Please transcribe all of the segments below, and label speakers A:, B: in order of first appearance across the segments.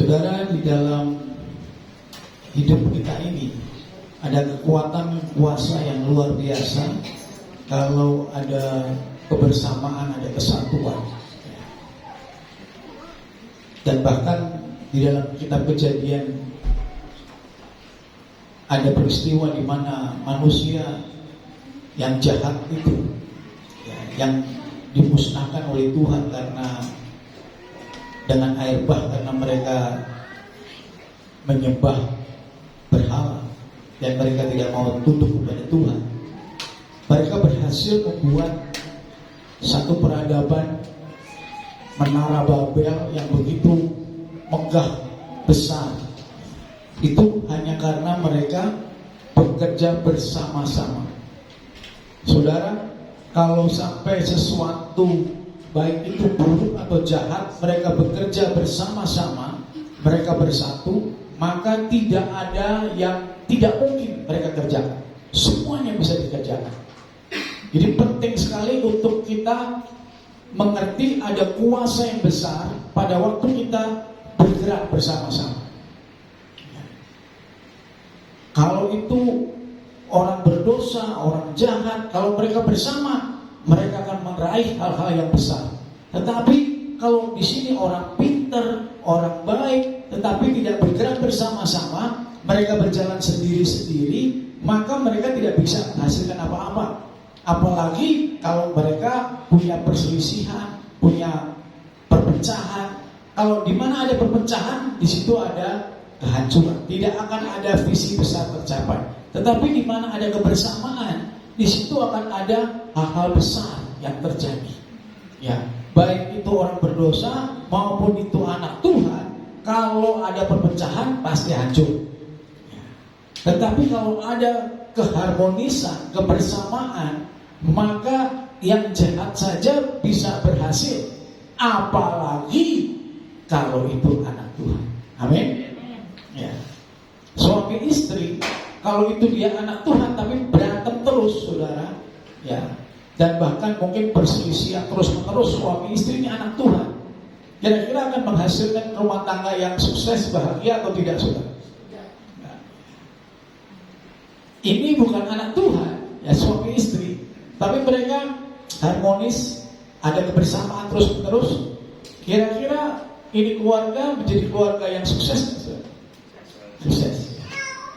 A: Saudara, di dalam hidup kita ini ada kekuatan kuasa yang luar biasa kalau ada kebersamaan, ada kesatuan. Dan bahkan di dalam kitab Kejadian ada peristiwa di mana manusia yang jahat itu yang dimusnahkan oleh Tuhan karena dengan air bah, karena mereka menyembah berhala dan mereka tidak mau tunduk kepada Tuhan. Mereka berhasil membuat satu peradaban menara Babel yang begitu megah besar. Itu hanya karena mereka bekerja bersama-sama. Saudara, kalau sampai sesuatu baik itu buruk atau jahat, mereka bekerja bersama-sama, mereka bersatu, maka tidak ada yang tidak mungkin mereka kerjakan. Semuanya bisa dikerjakan. Jadi penting sekali untuk kita mengerti ada kuasa yang besar pada waktu kita bergerak bersama-sama. Kalau itu orang berdosa, orang jahat, kalau mereka bersama, mereka akan meraih hal-hal yang besar. Tetapi kalau di sini orang pintar, orang baik, tetapi tidak bergerak bersama-sama, mereka berjalan sendiri-sendiri, maka mereka tidak bisa menghasilkan apa-apa. Apalagi kalau mereka punya perselisihan, punya perpecahan. Kalau di mana ada perpecahan, di situ ada kehancuran. Tidak akan ada visi besar tercapai. Tetapi di mana ada kebersamaan, di situ akan ada hal-hal besar yang terjadi. Ya, baik itu orang berdosa maupun itu anak Tuhan, kalau ada perpecahan pasti hancur. Ya. Tetapi kalau ada keharmonisan, kebersamaan, maka yang jahat saja bisa berhasil. Apalagi kalau itu anak Tuhan. Amin. Ya. Suami istri, kalau itu dia anak Tuhan tapi berantem terus, saudara, ya, dan bahkan mungkin perselisihan terus-menerus, suami istri ini anak Tuhan, kira-kira akan menghasilkan rumah tangga yang sukses, bahagia atau tidak, saudara? Ya. Ini bukan anak Tuhan, ya, suami istri, tapi mereka harmonis, ada kebersamaan terus-menerus. Kira-kira ini keluarga menjadi keluarga yang sukses, saudara? Sukses.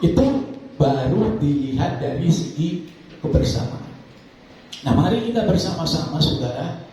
A: Itu baru dilihat dari segi kebersamaan. Nah, mari kita bersama-sama, saudara,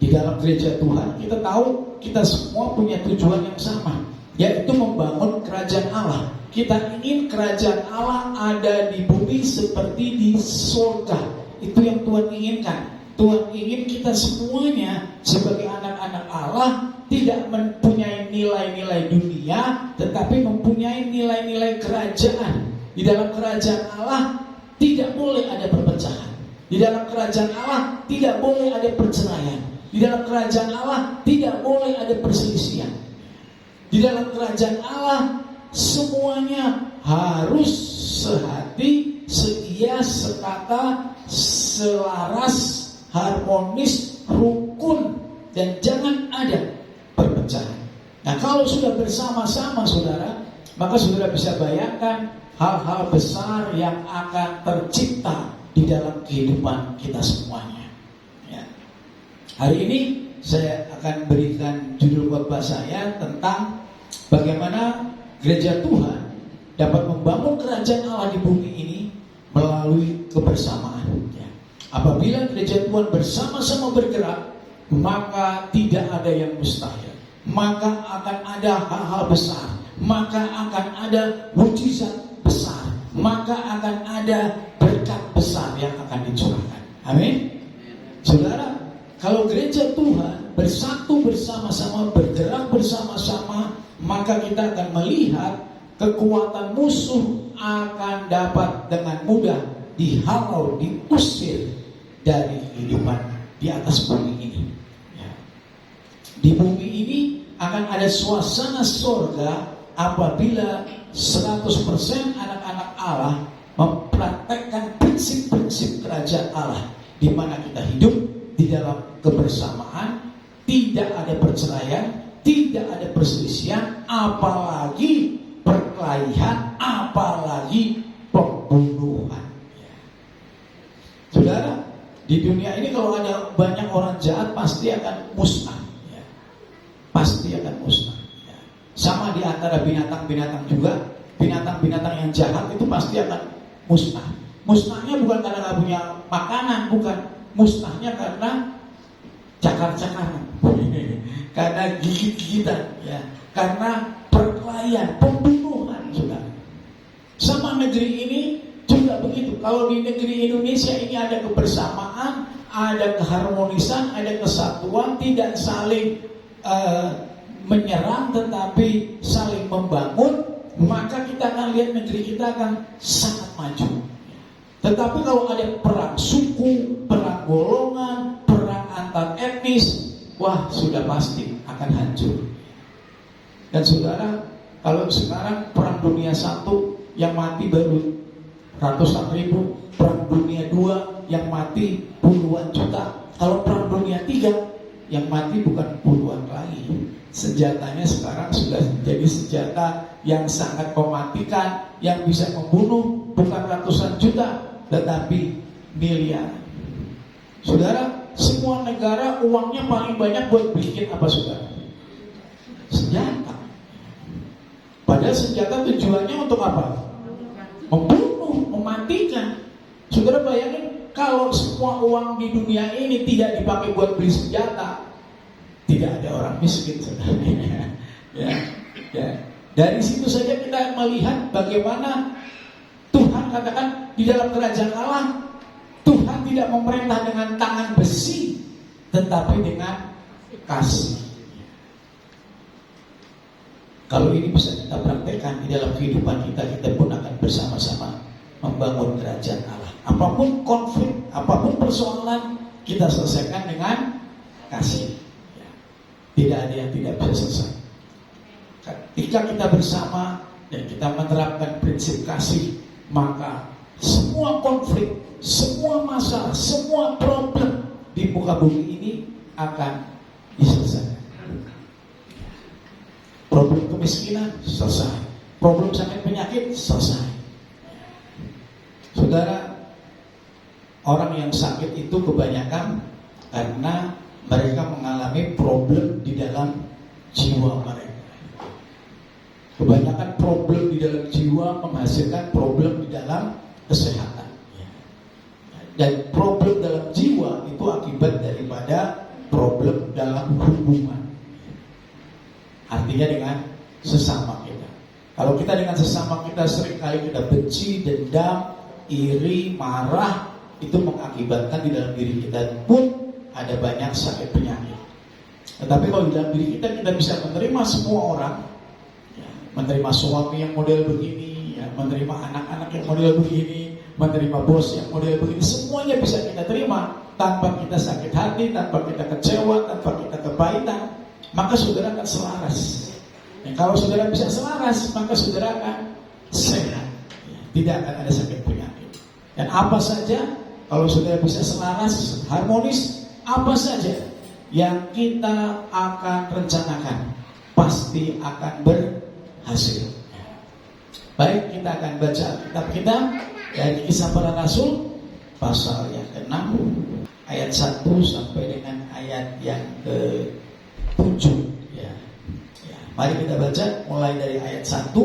A: di dalam gereja Tuhan. Kita tahu kita semua punya tujuan yang sama, yaitu membangun kerajaan Allah. Kita ingin kerajaan Allah ada di bumi seperti di surga. Itu yang Tuhan inginkan. Tuhan ingin kita semuanya sebagai anak-anak Allah tidak mempunyai nilai-nilai dunia, tetapi mempunyai nilai-nilai kerajaan. Di dalam kerajaan Allah tidak boleh ada perpecahan. Di dalam kerajaan Allah tidak boleh ada perceraian. Di dalam kerajaan Allah tidak boleh ada perselisihan. Di dalam kerajaan Allah semuanya harus sehati, setia, sekata, selaras, harmonis, rukun, dan jangan ada perpecahan. Nah, kalau sudah bersama-sama, saudara, maka saudara bisa bayangkan hal-hal besar yang akan tercipta di dalam kehidupan kita semuanya. Ya. Hari ini saya akan berikan judul khotbah saya tentang bagaimana gereja Tuhan dapat membangun kerajaan Allah di bumi ini melalui kebersamaan. Ya. Apabila gereja Tuhan bersama-sama bergerak, maka tidak ada yang mustahil. Maka akan ada hal-hal besar. Maka akan ada mujizat besar, maka akan ada berkat besar yang akan dicurahkan. Amin. Saudara, kalau gereja Tuhan bersatu bersama-sama, bergerak bersama-sama, maka kita akan melihat kekuatan musuh akan dapat dengan mudah dihalau, diusir dari kehidupan di atas bumi ini. Ya. Di bumi ini akan ada suasana surga apabila 100% anak-anak Allah mempraktekkan prinsip-prinsip kerajaan Allah, di mana kita hidup di dalam kebersamaan, tidak ada perceraian, tidak ada perselisihan, apalagi perkelahian, apalagi pembunuhan. Saudara, di dunia ini kalau ada banyak orang jahat pasti akan musnah, pasti akan musnah. Sama di antara binatang-binatang juga, binatang-binatang yang jahat itu pasti akan musnah. Musnahnya bukan karena nggak punya makanan, bukan. Musnahnya karena cakar-cakaran, karena gigit-gigitan, karena perkelahian, pembunuhan, saudara. Sama negeri ini juga begitu. Kalau di negeri Indonesia ini ada kebersamaan, ada keharmonisan, ada kesatuan, tidak saling menyerang tetapi saling membangun, maka kita akan lihat negeri kita akan sangat maju. Tetapi kalau ada perang suku, perang golongan, perang antar etnis, wah sudah pasti akan hancur. Dan saudara, kalau sekarang perang dunia 1 yang mati baru ratusan ribu, perang dunia 2 yang mati puluhan juta, kalau perang dunia 3 yang mati bukan puluhan lagi. Senjatanya sekarang sudah jadi senjata yang sangat mematikan, yang bisa membunuh bukan ratusan juta, tetapi miliar. Saudara, semua negara uangnya paling banyak buat bikin apa, saudara? Senjata. Padahal senjata tujuannya untuk apa? Membunuh, mematikan. Saudara bayangin, kalau semua uang di dunia ini tidak dipakai buat beli senjata, tidak ada orang miskin, saudara. Dari situ saja kita melihat bagaimana Tuhan katakan di dalam kerajaan Allah, Tuhan tidak memerintah dengan tangan besi, tetapi dengan kasih. Kalau ini bisa kita praktekkan di dalam kehidupan kita, kita pun akan bersama-sama membangun kerajaan Allah. Apapun konflik, apapun persoalan, kita selesaikan dengan kasih. Tidak ada yang tidak bisa selesai. Ketika kita bersama dan kita menerapkan prinsip kasih, maka semua konflik, semua masalah, semua problem di muka bumi ini akan diselesaikan. Problem kemiskinan selesai, problem sakit penyakit selesai. Saudara, orang yang sakit itu kebanyakan karena mereka mengalami problem di dalam jiwa mereka. Kebanyakan problem di dalam jiwa menghasilkan problem di dalam kesehatan. Dan problem dalam jiwa itu akibat daripada problem dalam hubungan. Artinya dengan sesama kita. Kalau kita dengan sesama kita seringkali kita benci, dendam, iri, marah, itu mengakibatkan di dalam diri kita pun ada banyak sakit penyakit. Tetapi kalau di dalam diri kita bisa menerima semua orang, menerima suami yang model begini, menerima anak-anak yang model begini, menerima bos yang model begini, semuanya bisa kita terima tanpa kita sakit hati, tanpa kita kecewa, tanpa kita kepahitan, maka saudara akan selaras. Dan kalau saudara bisa selaras, maka saudara akan sehat, tidak akan ada sakit penyakit. Dan apa saja, kalau saudara bisa selaras, harmonis, apa saja yang kita akan rencanakan pasti akan berhasil. Baik, kita akan baca kitab kita dari Kisah Para Rasul pasal yang ke-6 ayat 1 sampai dengan ayat yang ke-7 ya. Mari kita baca mulai dari ayat 1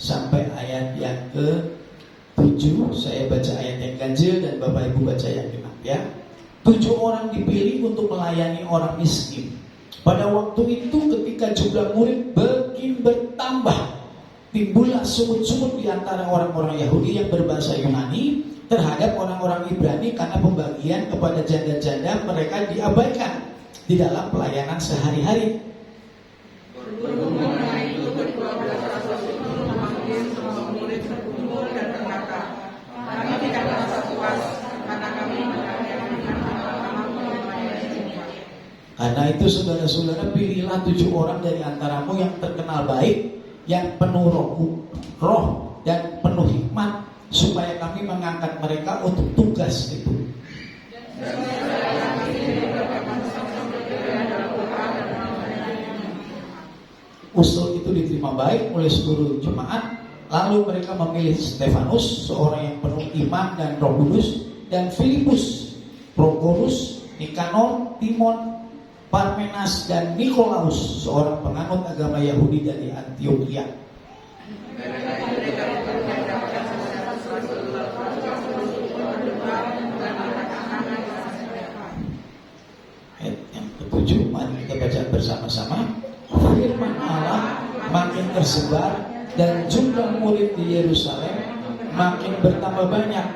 A: sampai ayat yang ke-7. Saya baca ayat yang ganjil dan Bapak Ibu baca yang genap ya. 7 orang dipilih untuk melayani orang miskin. Pada waktu itu ketika jumlah murid makin bertambah, timbullah sungut-sungut di antara orang-orang Yahudi yang berbahasa Yunani terhadap orang-orang Ibrani karena pembagian kepada janda-janda mereka diabaikan di dalam pelayanan sehari-hari. Karena itu saudara-saudara, pilihlah 7 orang dari antaramu yang terkenal baik, yang penuh roh dan penuh hikmat, supaya kami mengangkat mereka untuk tugas itu. usul itu diterima baik oleh seluruh jemaat. Lalu mereka memilih Stefanus, seorang yang penuh iman dan Roh Kudus, dan Filipus, Prokorus, Nikanor, Timon, Parmenas, dan Nikolaus, seorang penganut agama Yahudi dari Antioquia. Ayat yang ketujuh, mari kita baca bersama-sama. Firman Allah makin tersebar dan jumlah murid di Yerusalem makin bertambah banyak.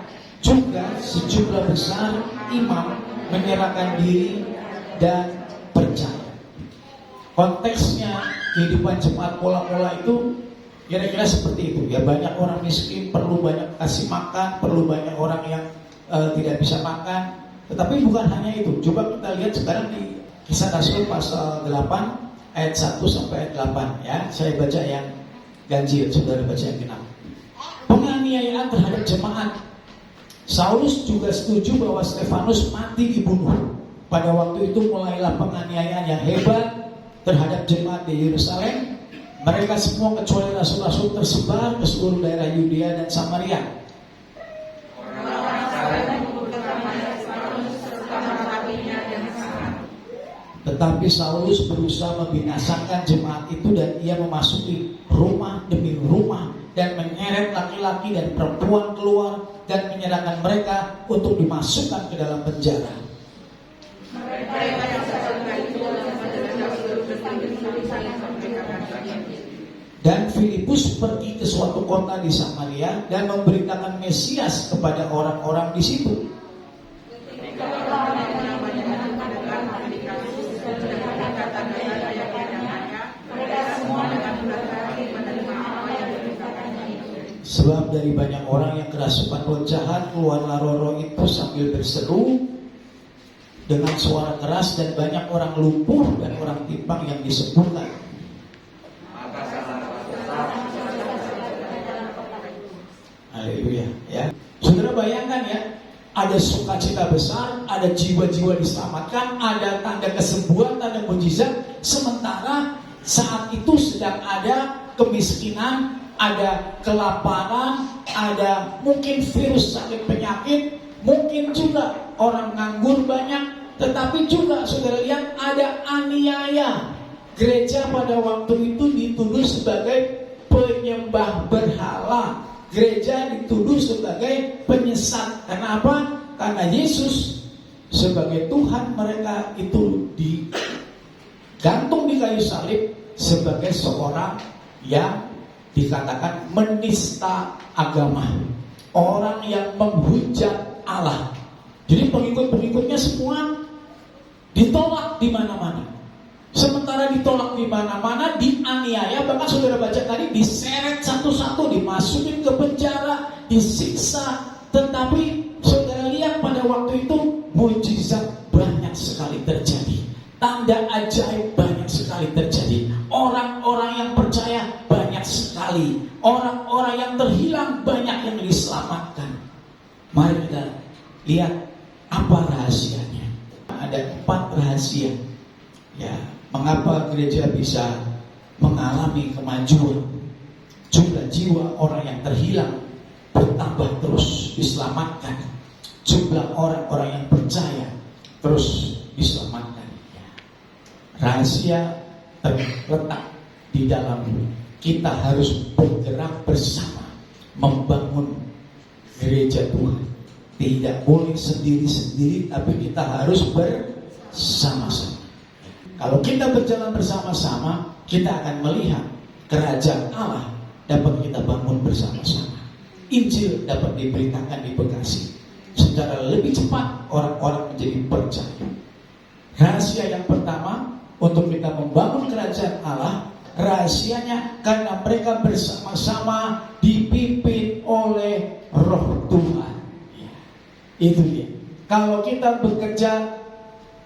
A: Juga sejumlah besar imam menyerahkan diri dan percaya. Konteksnya kehidupan jemaat mula-mula itu kira-kira seperti itu. Ya, banyak orang miskin, perlu banyak kasih makan, perlu banyak orang yang tidak bisa makan. Tetapi bukan hanya itu. Coba kita lihat sekarang di Kisah Rasul pasal 8 ayat 1 sampai ayat 8 ya. Saya baca yang ganjil, saudara baca yang genap. Penganiayaan terhadap jemaat. Saulus juga setuju bahwa Stefanus mati dibunuh. Pada waktu itu mulailah penganiayaan yang hebat terhadap jemaat di Yerusalem. Mereka semua kecuali rasul-rasul tersebar ke seluruh daerah Yudea dan Samaria. Tetapi Saulus berusaha membinasakan jemaat itu dan ia memasuki rumah demi rumah dan menyeret laki-laki dan perempuan keluar dan menyerahkan mereka untuk dimasukkan ke dalam penjara. Dan Filipus pergi ke suatu kota di Samaria dan memberitakan Mesias kepada orang-orang di situ. Sebab dari banyak orang yang kerasukan roh jahat, keluarlah roh-roh itu sambil berseru dengan suara keras, dan banyak orang lumpuh dan orang timpang yang disembuhkan. Haleluya, ya. Saudara bayangkan ya, ada sukacita besar, ada jiwa-jiwa diselamatkan, ada tanda kesembuhan, tanda mujizat. Sementara saat itu sedang ada kemiskinan, ada kelaparan, ada mungkin virus sakit penyakit, mungkin juga orang nganggur banyak. Tetapi juga saudara lihat ada aniaya. Gereja pada waktu itu dituduh sebagai penyembah berhala. Gereja dituduh sebagai penyesat. Kenapa? Karena Yesus sebagai Tuhan mereka itu digantung di kayu salib sebagai seorang yang dikatakan menista agama, orang yang menghujat Allah. Jadi pengikut-pengikutnya semua ditolak di mana-mana. Sementara ditolak di mana-mana, dianiaya, bahkan saudara baca tadi diseret satu-satu, dimasukin ke penjara, disiksa. Tetapi saudara lihat pada waktu itu mujizat banyak sekali terjadi, tanda ajaib banyak sekali terjadi. Orang-orang yang percaya banyak sekali, orang-orang yang terhilang banyak yang diselamatkan. Mari kita lihat apa rahasianya. Ada 4 rahasia. Ya, mengapa gereja bisa mengalami kemajuan? Jumlah jiwa orang yang terhilang bertambah terus diselamatkan. Jumlah orang-orang yang percaya terus diselamatkan. Rahasia terletak di dalam kita harus bergerak bersama membangun gereja Tuhan. Tidak boleh sendiri-sendiri, tapi kita harus bersama-sama. Kalau kita berjalan bersama-sama, kita akan melihat kerajaan Allah dapat kita bangun bersama-sama. Injil dapat diberitakan di Bekasi. Secara lebih cepat orang-orang menjadi percaya. Rahasia yang pertama untuk kita membangun kerajaan Allah, rahasianya karena mereka bersama-sama dipimpin oleh Roh Tuhan. Itu dia. Kalau kita bekerja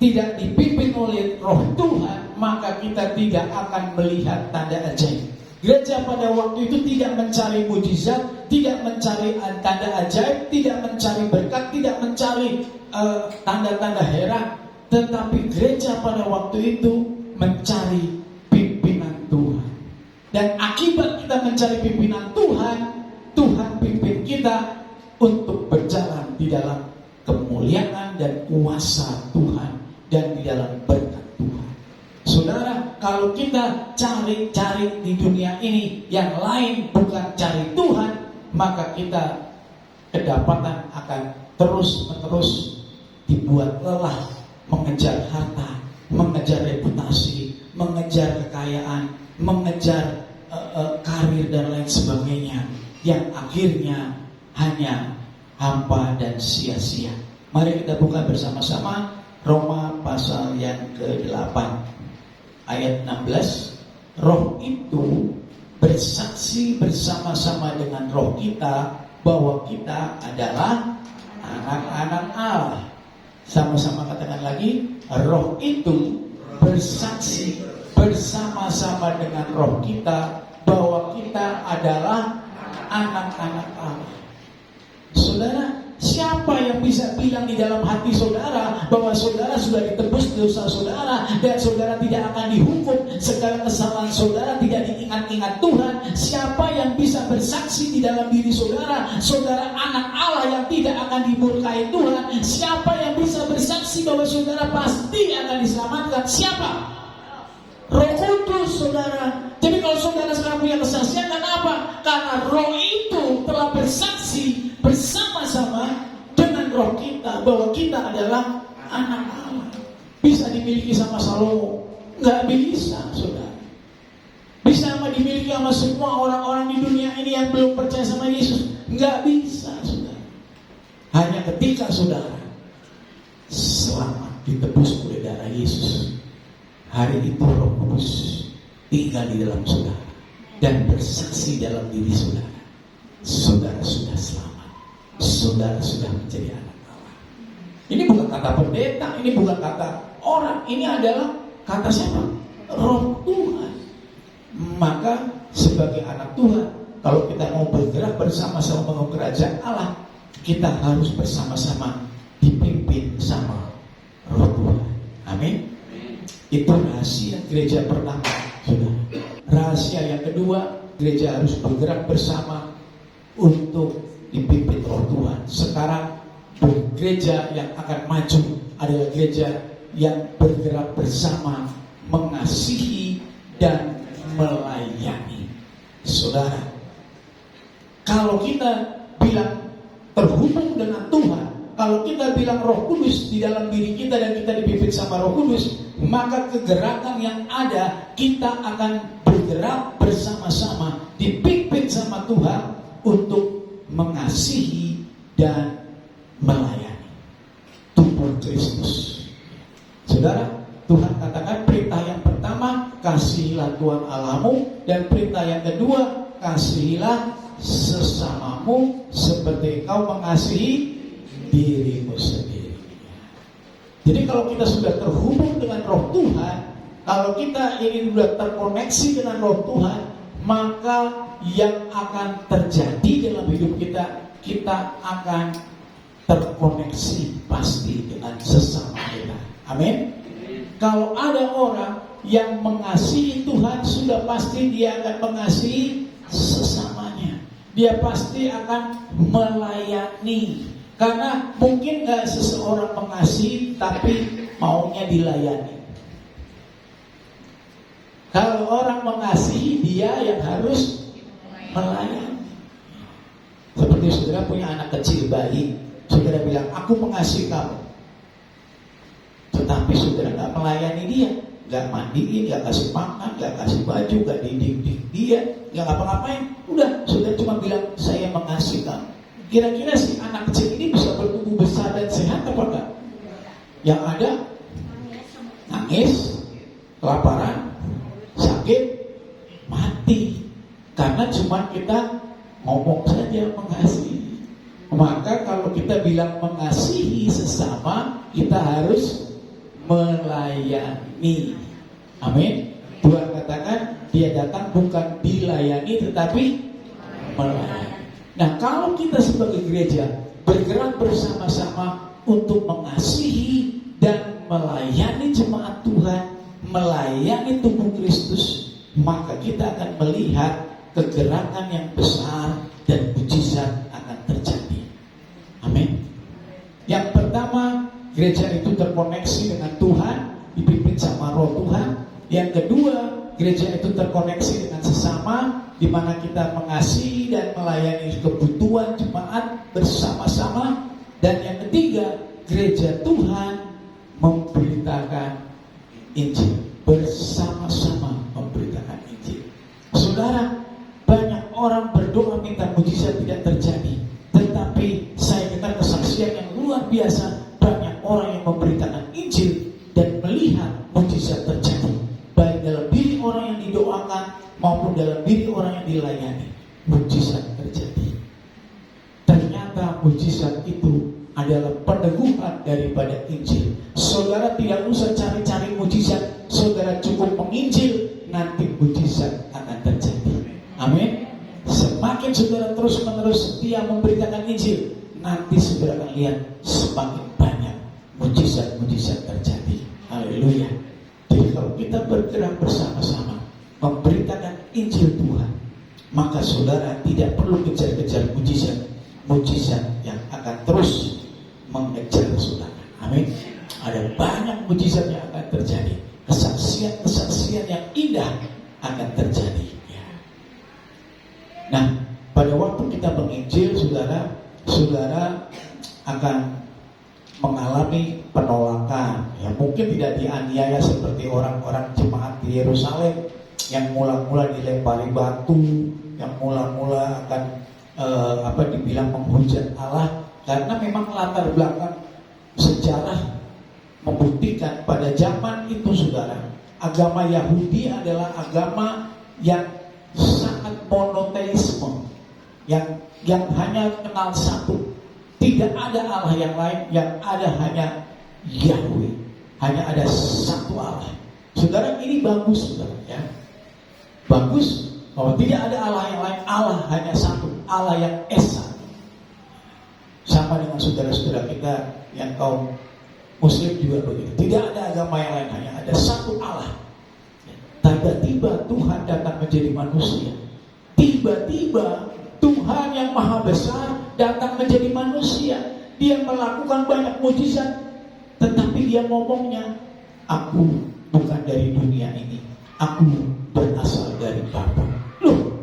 A: tidak dipimpin oleh Roh Tuhan, maka kita tidak akan melihat tanda ajaib. Gereja pada waktu itu tidak mencari mujizat, tidak mencari tanda ajaib, tidak mencari berkat, tidak mencari tanda-tanda heran. Tetapi gereja pada waktu itu mencari pimpinan Tuhan. Dan akibat kita mencari pimpinan Tuhan, Tuhan pimpin kita untuk berjalan di dalam kemuliaan dan kuasa Tuhan dan di dalam berkat Tuhan. Saudara, kalau kita cari-cari di dunia ini yang lain bukan cari Tuhan, maka kita kedapatan akan terus-menerus dibuat lelah mengejar harta, mengejar reputasi, mengejar kekayaan, mengejar karir dan lain sebagainya, yang akhirnya hanya hampa dan sia-sia. Mari kita buka bersama-sama Roma pasal yang ke-8 ayat 16. Roh itu bersaksi bersama-sama dengan roh kita bahwa kita adalah anak-anak Allah. Sama-sama katakan lagi, roh itu bersaksi bersama-sama dengan roh kita bahwa kita adalah anak-anak Allah. Saudara, siapa yang bisa bilang di dalam hati saudara bahwa saudara sudah ditebus dosa saudara dan saudara tidak akan dihukum, segala kesalahan saudara tidak diingat-ingat Tuhan? Siapa yang bisa bersaksi di dalam diri saudara, saudara anak Allah yang tidak akan dimurkai Tuhan? Siapa yang bisa bersaksi bahwa saudara pasti akan diselamatkan? Siapa? Roh Kudus, saudara. Jadi kalau saudara sekarang punya kesaksian, kenapa? Karena roh itu telah bersaksi bersama-sama dengan roh kita bahwa kita adalah anak Allah. Bisa dimiliki sama Salomo? Nggak bisa, saudara. Bisa dimiliki sama semua orang-orang di dunia ini yang belum percaya sama Yesus? Nggak bisa, saudara. Hanya ketika saudara selamat ditebus oleh darah Yesus, hari itu Roh Kudus tinggal di dalam saudara dan bersaksi dalam diri saudara. Saudara sudah selamat, saudara sudah menjadi anak Allah. Ini bukan kata pendeta, ini bukan kata orang, ini adalah kata siapa? Roh Tuhan. Maka sebagai anak Tuhan, kalau kita mau bergerak bersama-sama membangun kerajaan Allah, kita harus bersama-sama dipimpin sama Roh Tuhan. Amin. Itu rahasia gereja pertama, saudara. Rahasia yang kedua, gereja harus bergerak bersama untuk dipimpin Roh Tuhan. Sekarang gereja yang akan maju adalah gereja yang bergerak bersama, mengasihi dan melayani. Saudara, kalau kita bilang terhubung dengan Tuhan, kalau kita bilang Roh Kudus di dalam diri kita dan kita dipimpin sama Roh Kudus, maka kegerakan yang ada, kita akan bergerak bersama-sama, dipimpin sama Tuhan untuk mengasihi dan melayani tubuh Kristus. Saudara, Tuhan katakan perintah yang pertama, kasihilah Tuhan Allahmu, dan perintah yang kedua, kasihilah sesamamu seperti engkau mengasihi dirimu sendiri. Jadi kalau kita sudah terhubung dengan Roh Tuhan, kalau kita ini sudah terkoneksi dengan Roh Tuhan, maka yang akan terjadi dalam hidup kita, kita akan terkoneksi pasti dengan sesama kita. Amin. Kalau ada orang yang mengasihi Tuhan, sudah pasti dia akan mengasihi sesamanya. Dia pasti akan melayani. Karena mungkin gak seseorang mengasihi tapi maunya dilayani. Kalau orang mengasihi, dia yang harus melayani. Seperti saudara punya anak kecil, bayi, saudara bilang, aku mengasihi kamu, tetapi saudara gak melayani dia, gak mandiin, gak kasih makan, gak kasih baju, gak didik dia, gak ngapa-ngapain. Udah, saudara cuma bilang, saya mengasihi kamu. Kira-kira si anak kecil ini bisa bertumbuh besar dan sehat apa enggak? Yang ada nangis, kelaparan, sakit, mati. Karena cuma kita ngomong saja mengasihi. Maka kalau kita bilang mengasihi sesama, kita harus melayani. Amin. Tuhan katakan dia datang bukan dilayani tetapi melayani. Nah, kalau kita sebagai gereja bergerak bersama-sama untuk mengasihi dan melayani jemaat Tuhan, melayani tubuh Kristus, maka kita akan melihat kegerakan yang besar dan mujizat akan terjadi. Amin. Yang pertama, gereja itu terkoneksi dengan Tuhan, dipimpin sama Roh Tuhan. Yang kedua, gereja itu terkoneksi dengan sesama, di mana kita mengasihi dan melayani kebutuhan jemaat bersama-sama. Dan yang ketiga, gereja Tuhan memberitakan Injil, bersama-sama memberitakan Injil. Saudara, banyak orang berdoa minta mujizat tidak terjadi, tetapi saya dengar kesaksian yang luar biasa. Banyak orang yang memberitakan Injil dan melihat mujizat terjadi, baik dalam diri orang yang didoakan maupun dalam diri orang yang dilayani. Mujizat terjadi. Ternyata mujizat itu adalah peneguhan daripada Injil. Saudara tidak usah cari-cari mujizat, saudara cukup menginjil, nanti mujizat akan terjadi. Amin. Semakin saudara terus-menerus setia memberitakan Injil, nanti saudara akan lihat semakin banyak mujizat-mujizat terjadi. Haleluya. Jadi kalau kita bergerak bersama-sama memberitakan Injil Tuhan, maka saudara tidak perlu kejar-kejar mujizat yang akan terus mengejar saudara. Amin. Ada banyak mujizat yang akan terjadi, kesaksian-kesaksian yang indah akan terjadi. Nah, pada waktu kita menginjil, saudara akan mengalami penolakan. Ya, mungkin tidak dianiaya seperti orang-orang jemaat di Yerusalem yang mula-mula dilempari batu, yang mula-mula akan dibilang menghujat Allah, karena memang latar belakang sejarah membuktikan pada zaman itu, saudara, agama Yahudi adalah agama yang sangat monoteisme, yang hanya kenal satu, tidak ada Allah yang lain, yang ada hanya Yahweh, hanya ada satu Allah. Saudara, ini bagus, saudara, ya, bagus bahwa tidak ada Allah yang lain, Allah hanya satu, Allah yang esa. Sama dengan saudara-saudara kita yang kaum Muslim juga begitu, tidak ada agama yang lain, hanya ada satu Allah. Tiba-tiba Tuhan datang menjadi manusia. Tiba-tiba Tuhan yang maha besar datang menjadi manusia. Dia melakukan banyak mujizat, tetapi dia ngomongnya, aku bukan dari dunia ini, aku berasal dari Bapa. Loh,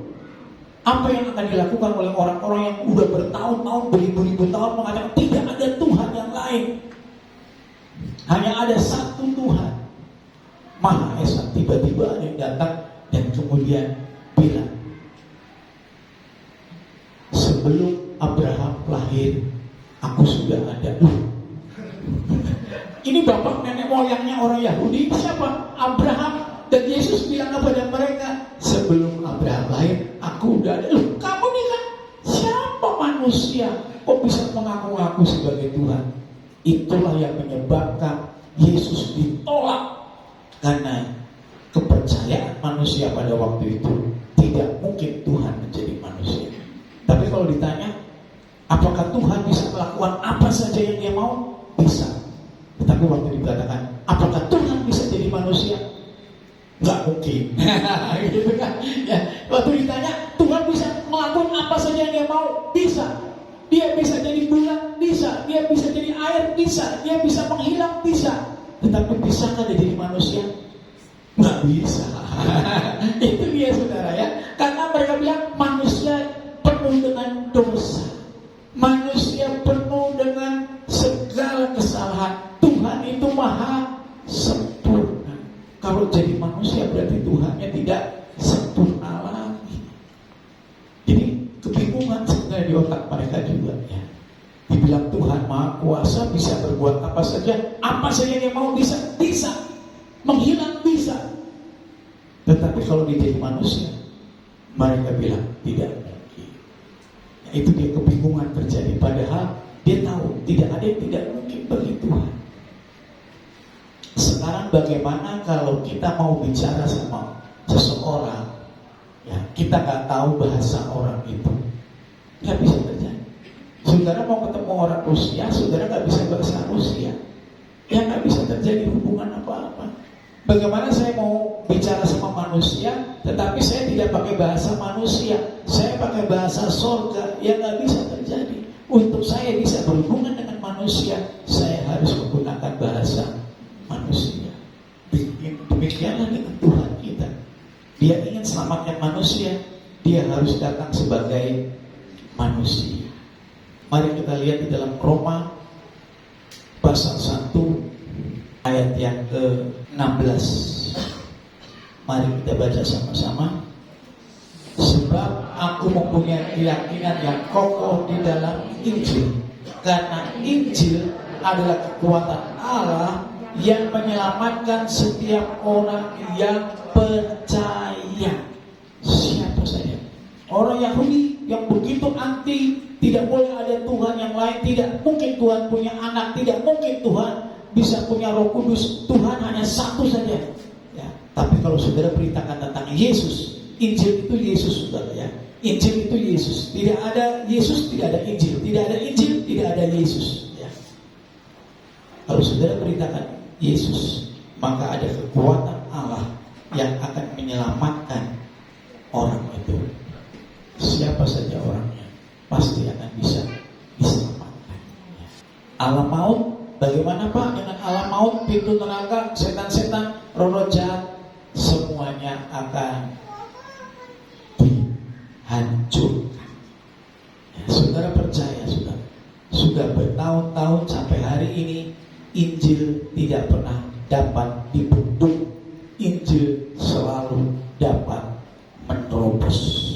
A: apa yang akan dilakukan oleh orang-orang yang udah bertahun-tahun, beribu-ribu tahun mengatakan tidak ada Tuhan yang lain, hanya ada satu Tuhan Maha Esa. Tiba-tiba ada yang datang dan kemudian bilang, sebelum Abraham lahir, aku sudah ada. Ini bapak nenek moyangnya orang Yahudi siapa? Abraham. Dan Yesus bilang kepada mereka, sebelum Abraham lahir, aku udah ada. Kamu nih kan siapa manusia kok bisa mengaku-ngaku sebagai Tuhan? Itulah yang menyebabkan Yesus ditolak, karena kepercayaan manusia pada waktu itu tidak mungkin Tuhan menjadi manusia. Tapi kalau ditanya, apakah Tuhan bisa melakukan apa saja yang dia mau? Bisa. Tetapi waktu dikatakan, apakah Tuhan bisa jadi manusia? Nggak mungkin. Gitu kan? Ya. Waktu ditanya, Tuhan bisa melakukan apa saja yang dia mau? Bisa. Dia bisa jadi bulan? Bisa. Dia bisa jadi air? Bisa. Dia bisa menghilang? Bisa. Tetapi bisakah dia jadi manusia? Nggak bisa. Itu dia, saudara, ya. Karena mereka bilang manusia penuh dengan dosa, manusia penuh dengan segala kesalahan. Tuhan itu maha sempurna. Kalau jadi manusia berarti Tuhannya tidak sempurna lagi. Jadi kebingungan sebenarnya di otak mereka juga, ya. Dibilang Tuhan maha kuasa, bisa berbuat apa saja dia mau, bisa menghilang, bisa. Tetapi kalau dia jadi manusia, mereka bilang tidak mungkin. Ya, itu dia kebingungan terjadi. Padahal dia tahu tidak ada yang tidak mungkin bagi Tuhan. Sekarang bagaimana kalau kita mau bicara sama seseorang, ya, kita nggak tahu bahasa orang itu, nggak bisa terjadi. Saudara mau ketemu orang Rusia, saudara nggak bisa bahasa Rusia, ya nggak bisa terjadi hubungan apa-apa. Bagaimana saya mau bicara sama manusia, tetapi saya tidak pakai bahasa manusia, saya pakai bahasa sorga, yang nggak bisa terjadi. Untuk saya bisa berhubungan dengan manusia, saya harus menggunakan bahasa manusia. Demikianlah dengan Tuhan kita. Dia ingin selamatkan manusia, dia harus datang sebagai manusia. Mari kita lihat di dalam Roma pasal 1 ayat yang ke-16. Mari kita baca sama-sama. Sebab aku mempunyai keyakinan yang kokoh di dalam Injil, karena Injil adalah kekuatan Allah yang menyelamatkan setiap orang yang percaya. Siapa saja. Orang Yahudi yang begitu anti, tidak boleh ada Tuhan yang lain, tidak mungkin Tuhan punya anak, tidak mungkin Tuhan bisa punya Roh Kudus, Tuhan hanya satu saja. Ya, tapi kalau saudara beritakan tentang Yesus, Injil itu Yesus, saudara ya. Injil itu Yesus. Tidak ada Yesus, tidak ada Injil. Tidak ada Injil, tidak ada Yesus. Ya. Kalau saudara beritakan Yesus, maka ada kekuatan Allah yang akan menyelamatkan orang itu. Siapa saja orangnya, pasti akan bisa diselamatkan. Ya. Alam maut, bagaimana Pak dengan alam maut, pintu neraka, setan-setan, roh-roh jahat, semuanya akan dihancurkan. Ya, saudara percaya, sudah bertahun-tahun sampai hari ini Injil tidak pernah dapat dibendung. Injil selalu dapat menerobos.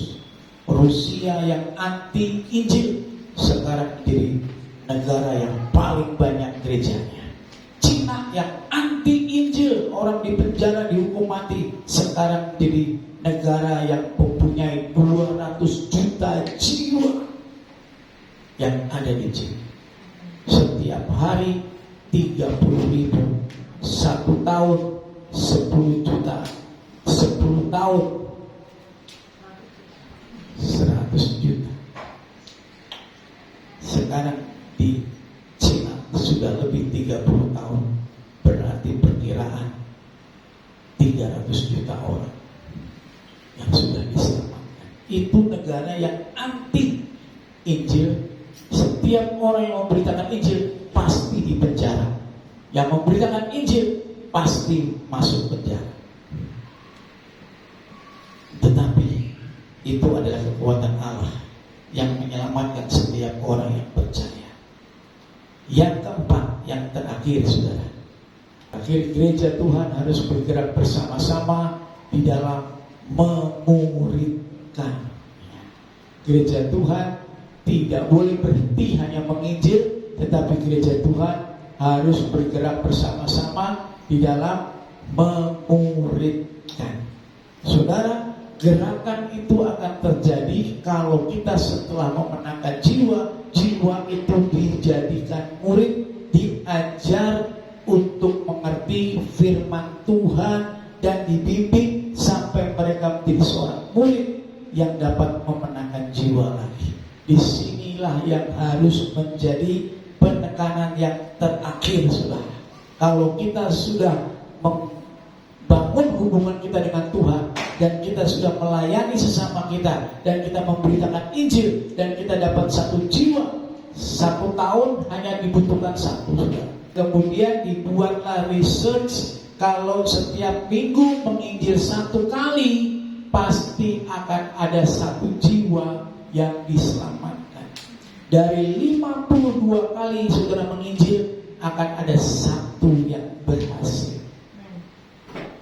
A: Rusia yang anti Injil sekarang menjadi negara yang paling banyak gerejanya. Cina yang anti Injil, orang di penjara dihukum mati, sekarang menjadi negara yang mempunyai 200 juta jiwa yang ada di Cina. Setiap hari 30.000, 1 tahun 10 juta, 10 tahun 100 juta. Sekarang di Cina sudah lebih 30 tahun, berarti perkiraan 300 juta orang yang sudah diselamatkan. Itu negara yang anti Injil. Setiap orang yang memberitakan Injil pasti dipenjara. Yang memberitakan Injil pasti masuk penjara. Tetapi itu adalah kekuatan Allah yang menyelamatkan setiap orang yang percaya. Yang keempat, yang terakhir, saudara. Akhir gereja Tuhan harus bergerak bersama-sama di dalam memuridkan. Gereja Tuhan tidak boleh berhenti hanya menginjil, tetapi gereja Tuhan harus bergerak bersama-sama di dalam memuridkan. Saudara, gerakan itu akan terjadi kalau kita setelah memenangkan jiwa, jiwa itu dijadikan murid, diajar untuk mengerti firman Tuhan dan dibimbing sampai mereka menjadi seorang murid yang dapat memenangkan jiwa lagi. Disinilah yang harus menjadi penekanan yang terakhir, saudara. Kalau kita sudah membangun hubungan kita dengan Tuhan dan kita sudah melayani sesama kita dan kita memberitakan Injil dan kita dapat 1 jiwa, 1 tahun hanya dibutuhkan 1, saudara. Kemudian dibuatlah research, kalau setiap minggu menginjil 1 kali, pasti akan ada 1 jiwa yang diselamatkan. Dari 52 kali saudara menginjil, akan ada 1 yang berhasil.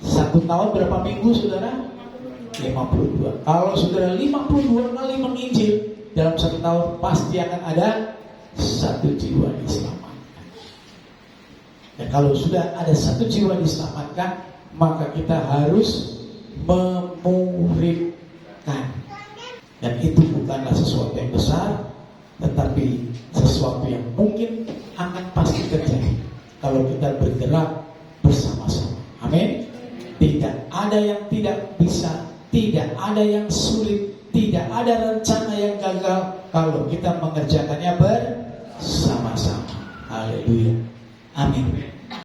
A: 1 tahun berapa minggu, saudara? 52. Kalau saudara 52 kali menginjil dalam 1 tahun, pasti akan ada 1 jiwa diselamatkan. Dan kalau sudah ada 1 jiwa diselamatkan, maka kita harus memuridkan. Dan itu bukanlah sesuatu yang besar, tetapi sesuatu yang mungkin akan pasti terjadi kalau kita bergerak bersama-sama. Amin. Tidak ada yang tidak bisa, tidak ada yang sulit, tidak ada rencana yang gagal kalau kita mengerjakannya bersama-sama. Haleluya. Amin.